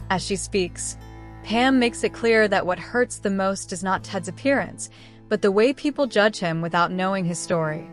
As she speaks, Pam makes it clear that what hurts the most is not Ted's appearance, but the way people judge him without knowing his story.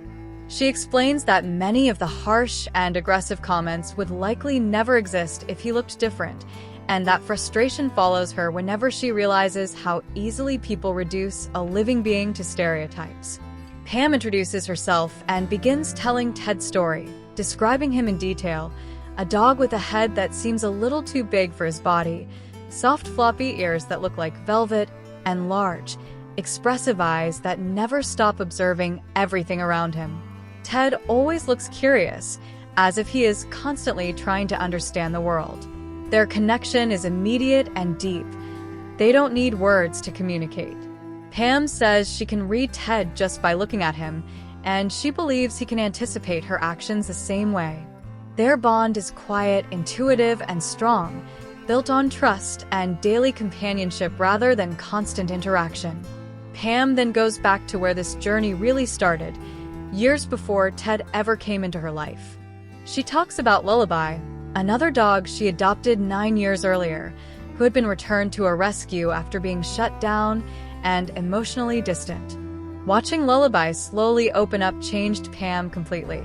She explains that many of the harsh and aggressive comments would likely never exist if he looked different, and that frustration follows her whenever she realizes how easily people reduce a living being to stereotypes. Pam introduces herself and begins telling Ted's story, describing him in detail: a dog with a head that seems a little too big for his body, soft floppy ears that look like velvet, and large, expressive eyes that never stop observing everything around him. Ted always looks curious, as if he is constantly trying to understand the world. Their connection is immediate and deep. They don't need words to communicate. Pam says she can read Ted just by looking at him, and she believes he can anticipate her actions the same way. Their bond is quiet, intuitive, and strong, built on trust and daily companionship rather than constant interaction. Pam then goes back to where this journey really started, years before Ted ever came into her life. She talks about Lullaby, another dog she adopted 9 years earlier, who had been returned to a rescue after being shut down and emotionally distant. Watching Lullaby slowly open up changed Pam completely.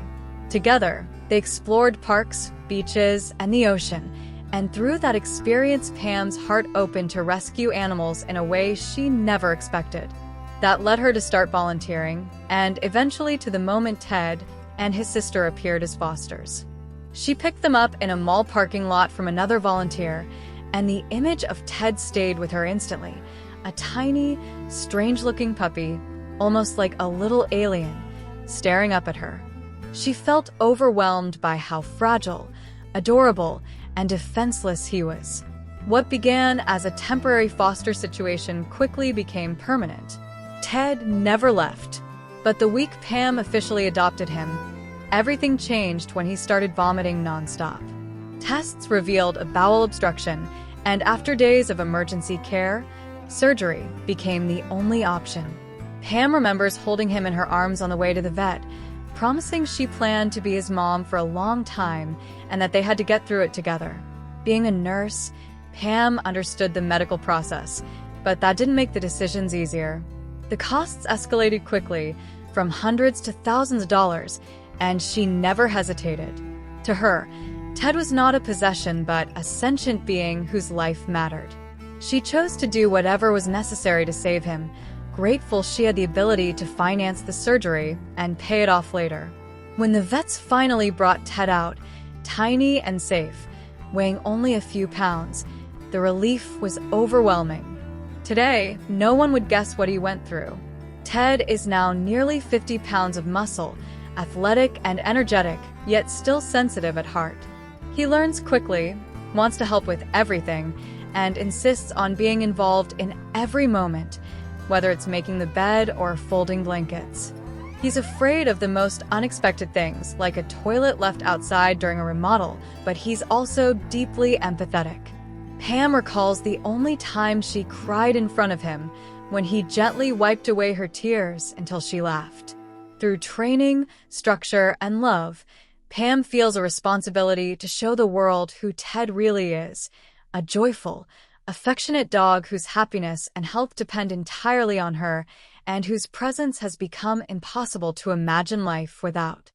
Together, they explored parks, beaches, and the ocean, and through that experience, Pam's heart opened to rescue animals in a way she never expected. That led her to start volunteering, and eventually to the moment Ted and his sister appeared as fosters. She picked them up in a mall parking lot from another volunteer, and the image of Ted stayed with her instantly. A tiny, strange-looking puppy, almost like a little alien, staring up at her. She felt overwhelmed by how fragile, adorable, and defenseless he was. What began as a temporary foster situation quickly became permanent. Ted never left, but the week Pam officially adopted him, everything changed when he started vomiting nonstop. Tests revealed a bowel obstruction, and after days of emergency care, surgery became the only option. Pam remembers holding him in her arms on the way to the vet, promising she planned to be his mom for a long time and that they had to get through it together. Being a nurse, Pam understood the medical process, but that didn't make the decisions easier. The costs escalated quickly, from hundreds to thousands of dollars, and she never hesitated. To her, Ted was not a possession but a sentient being whose life mattered. She chose to do whatever was necessary to save him, grateful she had the ability to finance the surgery and pay it off later. When the vets finally brought Ted out, tiny and safe, weighing only a few pounds, the relief was overwhelming. Today, no one would guess what he went through. Ted is now nearly 50 pounds of muscle, athletic and energetic, yet still sensitive at heart. He learns quickly, wants to help with everything, and insists on being involved in every moment, whether it's making the bed or folding blankets. He's afraid of the most unexpected things, like a toilet left outside during a remodel, but he's also deeply empathetic. Pam recalls the only time she cried in front of him, when he gently wiped away her tears until she laughed. Through training, structure, and love, Pam feels a responsibility to show the world who Ted really is, a joyful, affectionate dog whose happiness and health depend entirely on her, and whose presence has become impossible to imagine life without.